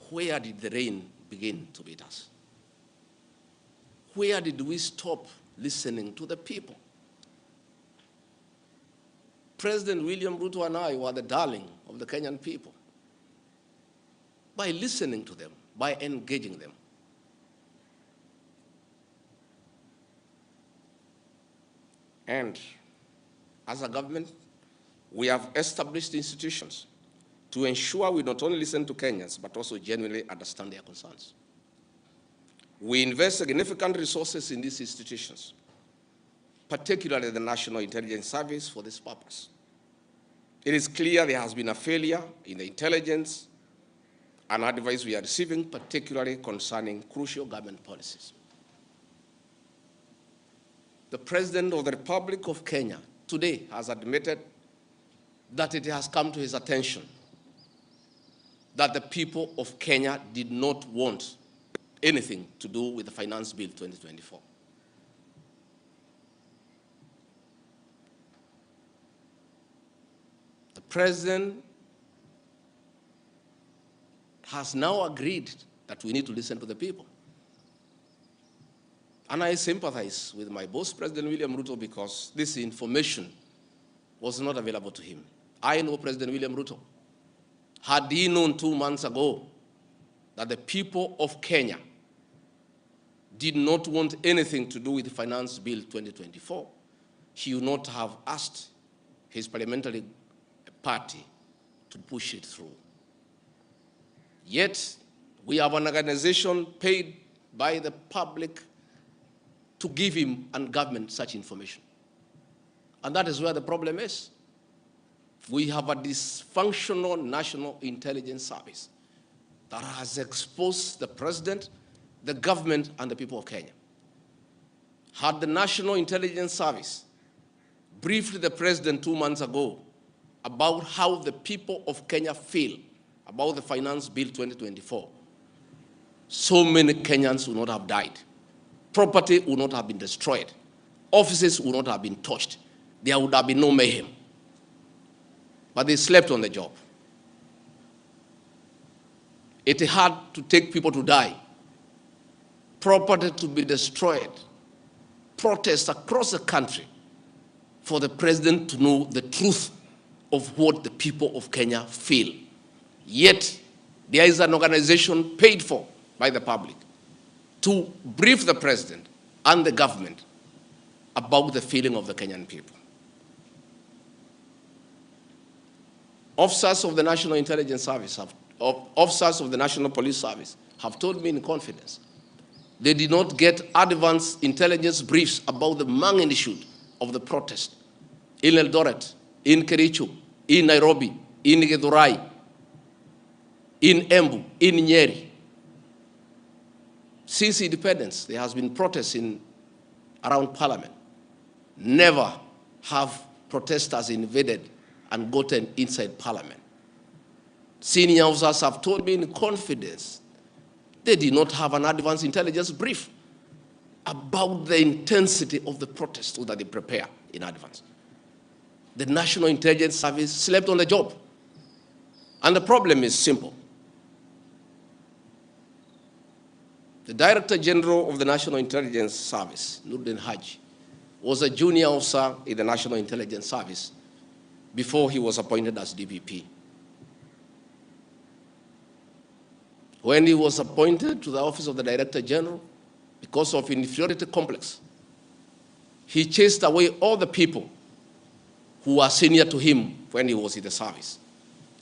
where did the rain begin to beat us? Where did we stop listening to the people? President William Ruto and I were the darling of the Kenyan people by listening to them, by engaging them. And as a government, we have established institutions to ensure we not only listen to Kenyans, but also genuinely understand their concerns. We invest significant resources in these institutions, particularly the National Intelligence Service, for this purpose. It is clear there has been a failure in the intelligence and advice we are receiving, particularly concerning crucial government policies. The President of the Republic of Kenya today has admitted that it has come to his attention that the people of Kenya did not want anything to do with the Finance Bill 2024. The President has now agreed that we need to listen to the people. And I sympathize with my boss, President William Ruto, because this information was not available to him. I know President William Ruto. Had he known 2 months ago that the people of Kenya did not want anything to do with the Finance Bill 2024, he would not have asked his parliamentary party to push it through. Yet, we have an organization paid by the public to give him and government such information. And that is where the problem is. We have a dysfunctional National Intelligence Service that has exposed the President, the government, and the people of Kenya. Had the National Intelligence Service briefed the President 2 months ago about how the people of Kenya feel about the Finance Bill 2024, so many Kenyans would not have died. Property would not have been destroyed. Offices would not have been touched. There would have been no mayhem. But they slept on the job. It had to take people to die, property to be destroyed, protests across the country for the President to know the truth of what the people of Kenya feel. Yet, there is an organization paid for by the public to brief the President and the government about the feeling of the Kenyan people. Officers of the National Intelligence Service, officers of the National Police Service have told me in confidence they did not get advance intelligence briefs about the magnitude of the protest in Eldoret, in Kericho, in Nairobi, in Githurai, in Embu, in Nyeri. Since independence, there has been protests around Parliament. Never have protesters invaded and gotten inside Parliament. Senior officers have told me in confidence they did not have an advance intelligence brief about the intensity of the protest that they prepare in advance. The National Intelligence Service slept on the job. And the problem is simple. The Director General of the National Intelligence Service, Nuruddin Haji, was a junior officer in the National Intelligence Service before he was appointed as DPP. When he was appointed to the office of the Director General, because of inferiority complex, he chased away all the people who were senior to him when he was in the service,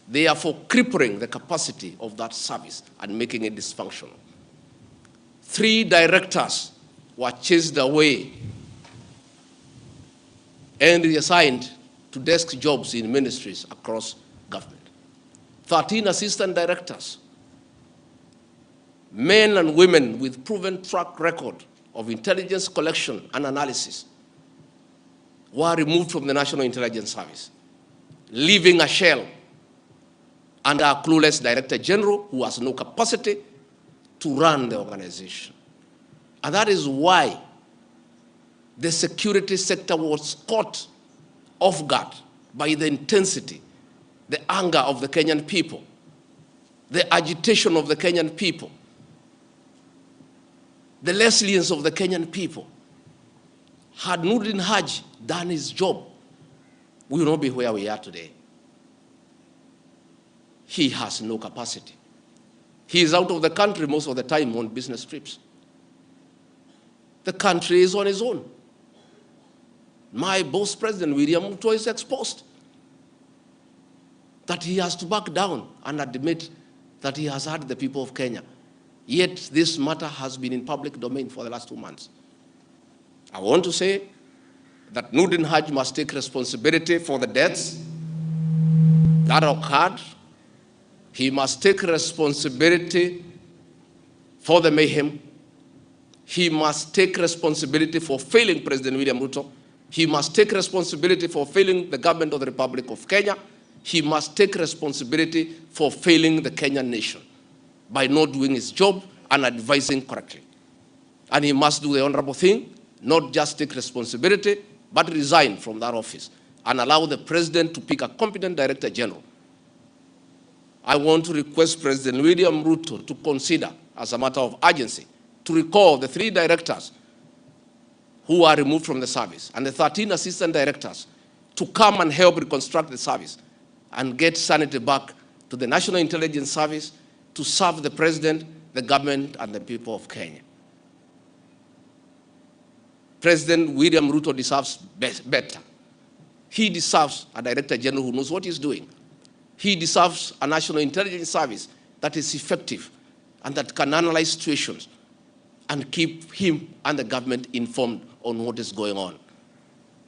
therefore crippling the capacity of that service and making it dysfunctional. 3 directors were chased away and reassigned to desk jobs in ministries across government. 13 assistant directors, men and women with proven track record of intelligence collection and analysis, were removed from the National Intelligence Service, leaving a shell under a clueless Director General who has no capacity to run the organization. And that is why the security sector was caught off guard by the intensity, the anger of the Kenyan people. the agitation of the Kenyan people, the resilience of the Kenyan people. Had Nurdin Haji done his job, we will not be where we are today. He has no capacity. He is out of the country most of the time on business trips. The country is on its own. My boss, President William Ruto, is exposed. That he has to back down and admit that he has hurt the people of Kenya. Yet this matter has been in public domain for the last 2 months. I want to say that Nurdin Haji must take responsibility for the deaths that occurred. He must take responsibility for the mayhem. He must take responsibility for failing President William Ruto. He must take responsibility for failing the government of the Republic of Kenya. He must take responsibility for failing the Kenyan nation by not doing his job and advising correctly. And he must do the honorable thing, not just take responsibility, but resign from that office and allow the president to pick a competent director general. I want to request President William Ruto to consider, as a matter of urgency, to recall the 3 directors who are removed from the service and the 13 assistant directors to come and help reconstruct the service and get sanity back to the National Intelligence Service to serve the president, the government, and the people of Kenya. President William Ruto deserves better. He deserves a director general who knows what he's doing. He deserves a National Intelligence Service that is effective and that can analyze situations and keep him and the government informed on what is going on.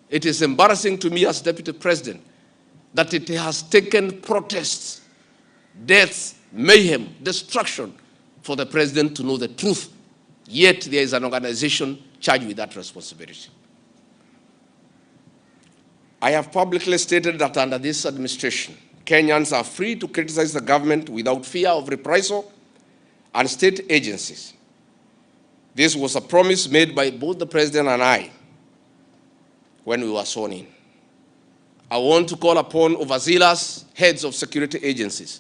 It is embarrassing to me as Deputy President that it has taken protests, deaths, mayhem, destruction for the president to know the truth, yet there is an organization charged with that responsibility. I have publicly stated that under this administration, Kenyans are free to criticize the government without fear of reprisal and state agencies. This was a promise made by both the president and I when we were sworn in. I want to call upon overzealous heads of security agencies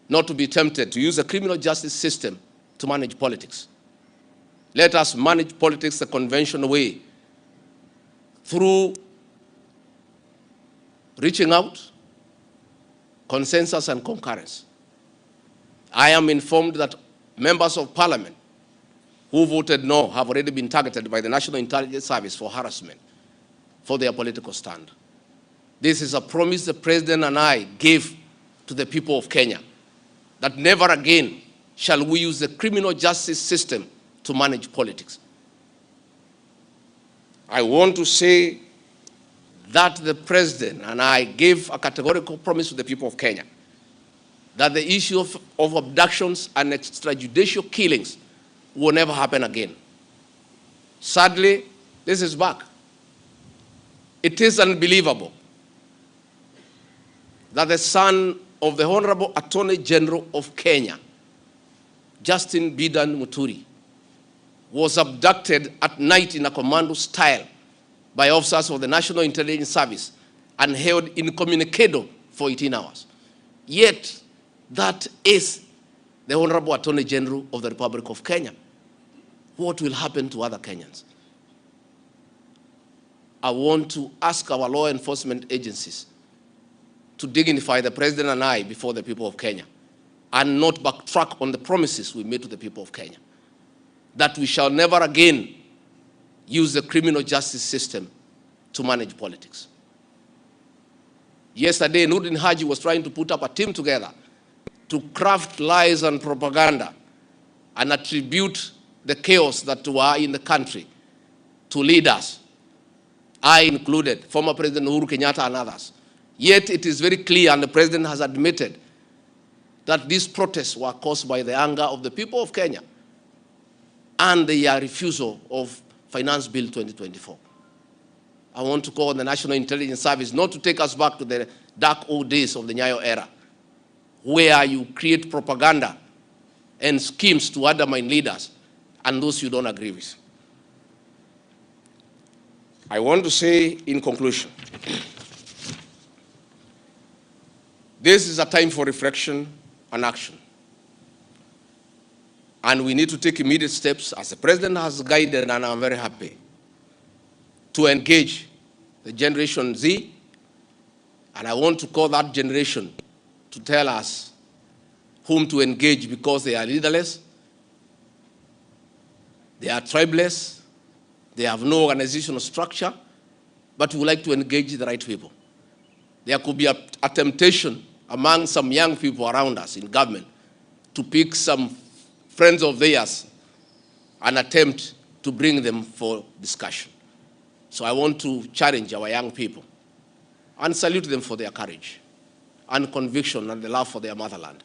not to be tempted to use the criminal justice system to manage politics. Let us manage politics the conventional way, through reaching out, consensus, and concurrence. I am informed that members of parliament who voted no have already been targeted by the National Intelligence Service for harassment for their political stand. This is a promise the president and I gave to the people of Kenya, that never again shall we use the criminal justice system to manage politics. I want to say that the president and I gave a categorical promise to the people of Kenya that the issue of abductions and extrajudicial killings will never happen again. Sadly, this is back. It is unbelievable that the son of the Honorable Attorney General of Kenya, Justin Bidan Muturi, was abducted at night in a commando style by officers of the National Intelligence Service and held incommunicado for 18 hours. Yet, that is the Honorable Attorney General of the Republic of Kenya. What will happen to other Kenyans? I want to ask our law enforcement agencies to dignify the president and I before the people of Kenya and not backtrack on the promises we made to the people of Kenya, that we shall never again use the criminal justice system to manage politics. Yesterday, Nurdin Haji was trying to put up a team together to craft lies and propaganda and attribute the chaos that were in the country to leaders, I included, former President Uhuru Kenyatta and others. Yet it is very clear, and the president has admitted, that these protests were caused by the anger of the people of Kenya and their refusal of Finance Bill 2024. I want to call on the National Intelligence Service not to take us back to the dark old days of the Nyayo era, where you create propaganda and schemes to undermine leaders and those you don't agree with. I want to say in conclusion, this is a time for reflection and action. And we need to take immediate steps, as the President has guided, and I'm very happy, to engage the Generation Z. And I want to call that generation to tell us whom to engage, because they are leaderless, they are tribeless, they have no organizational structure, but we would like to engage the right people. There could be a temptation among some young people around us in government to pick some friends of theirs and attempt to bring them for discussion. So I want to challenge our young people and salute them for their courage and conviction and the love for their motherland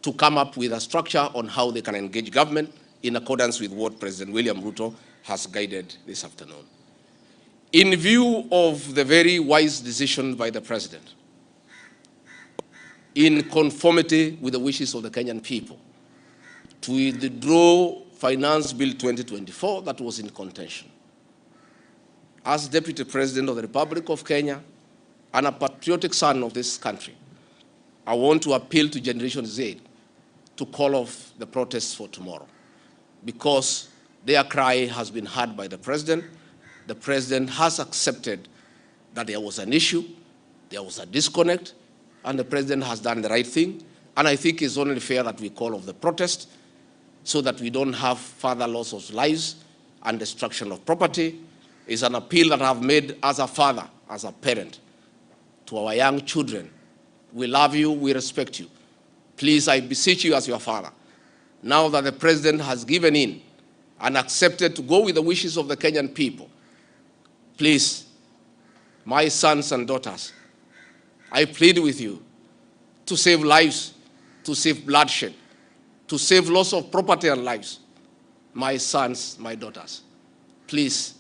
to come up with a structure on how they can engage government in accordance with what President William Ruto has guided this afternoon. In view of the very wise decision by the President, in conformity with the wishes of the Kenyan people, to withdraw Finance Bill 2024 that was in contention, as Deputy President of the Republic of Kenya and a patriotic son of this country, I want to appeal to Generation Z to call off the protests for tomorrow, because their cry has been heard by the President. The President has accepted that there was an issue, there was a disconnect, and the President has done the right thing. And I think it's only fair that we call off the protest so that we don't have further loss of lives and destruction of property. It's an appeal that I've made as a father, as a parent, to our young children. We love you, we respect you. Please, I beseech you as your father, now that the President has given in and accepted to go with the wishes of the Kenyan people, please, my sons and daughters, I plead with you to save lives, to save bloodshed, to save loss of property and lives. My sons, my daughters, please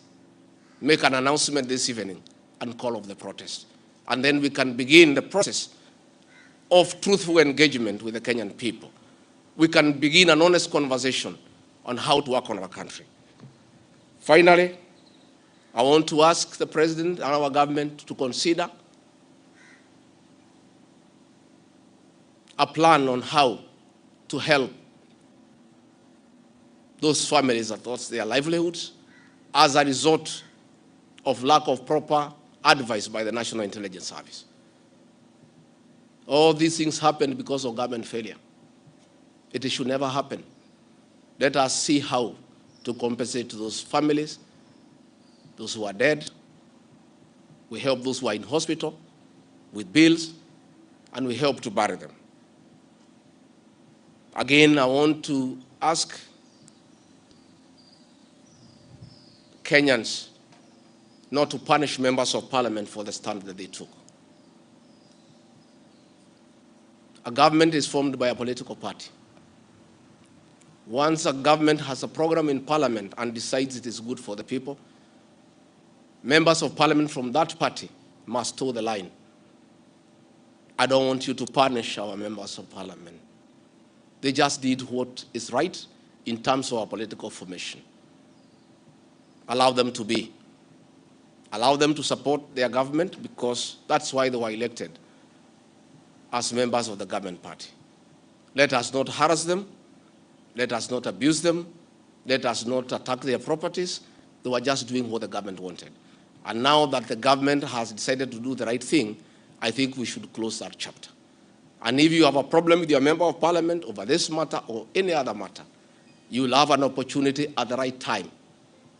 make an announcement this evening and call off the protest. And then we can begin the process of truthful engagement with the Kenyan people. We can begin an honest conversation on how to work on our country. Finally, I want to ask the President and our government to consider a plan on how to help those families that lost their livelihoods as a result of lack of proper advice by the National Intelligence Service. All these things happened because of government failure. It should never happen. Let us see how to compensate to those families, those who are dead. We help those who are in hospital with bills, and we help to bury them. Again, I want to ask Kenyans not to punish members of parliament for the stand that they took. A government is formed by a political party. Once a government has a program in parliament and decides it is good for the people, members of parliament from that party must toe the line. I don't want you to punish our members of parliament. They just did what is right in terms of our political formation. Allow them to be. Allow them to support their government, because that's why they were elected as members of the government party. Let us not harass them. Let us not abuse them. Let us not attack their properties. They were just doing what the government wanted. And now that the government has decided to do the right thing, I think we should close that chapter. And if you have a problem with your member of parliament over this matter or any other matter, you will have an opportunity at the right time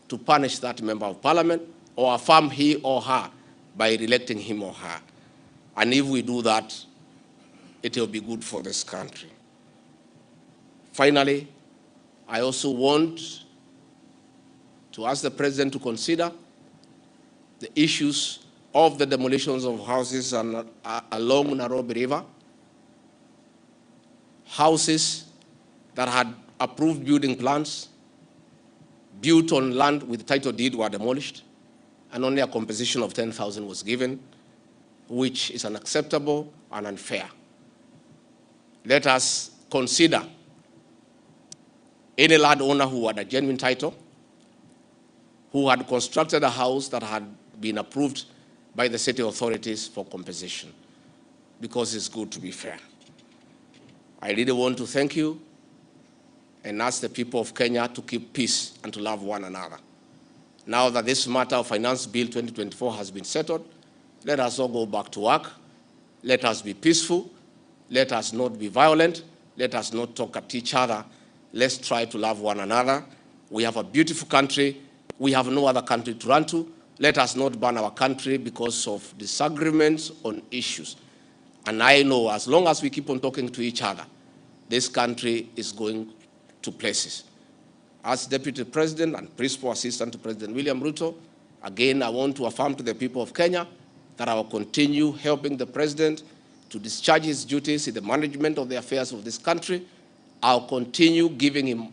to punish that member of parliament or affirm he or her by re-electing him or her. And if we do that, it will be good for this country. Finally, I also want to ask the President to consider the issues of the demolitions of houses along Nairobi River. Houses that had approved building plans, built on land with title deed, were demolished, and only a compensation of 10,000 was given, which is unacceptable and unfair. Let us consider any landowner who had a genuine title, who had constructed a house that had been approved by the city authorities for compensation, because it's good to be fair. I really want to thank you and ask the people of Kenya to keep peace and to love one another. Now that this matter of Finance Bill 2024 has been settled, let us all go back to work. Let us be peaceful. Let us not be violent. Let us not talk at each other. Let's try to love one another. We have a beautiful country. We have no other country to run to. Let us not burn our country because of disagreements on issues. And I know as long as we keep on talking to each other, this country is going to places. As Deputy President and Principal Assistant to President William Ruto, again, I want to affirm to the people of Kenya that I will continue helping the President to discharge his duties in the management of the affairs of this country. I'll continue giving him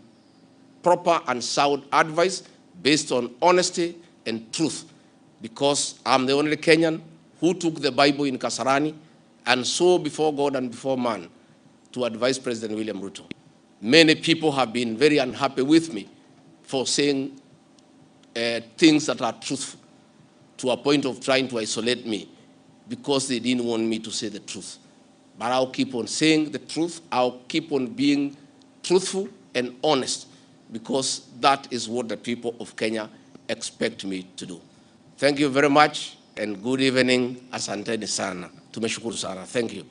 proper and sound advice based on honesty and truth, because I'm the only Kenyan who took the Bible in Kasarani and swore before God and before man to advise President William Ruto. Many people have been very unhappy with me for saying things that are truthful, to a point of trying to isolate me because they didn't want me to say the truth. But I'll keep on saying the truth. I'll keep on being truthful and honest, because that is what the people of Kenya expect me to do. Thank you very much and good evening. Asanteni sana. Tumeshukuru sana. Thank you.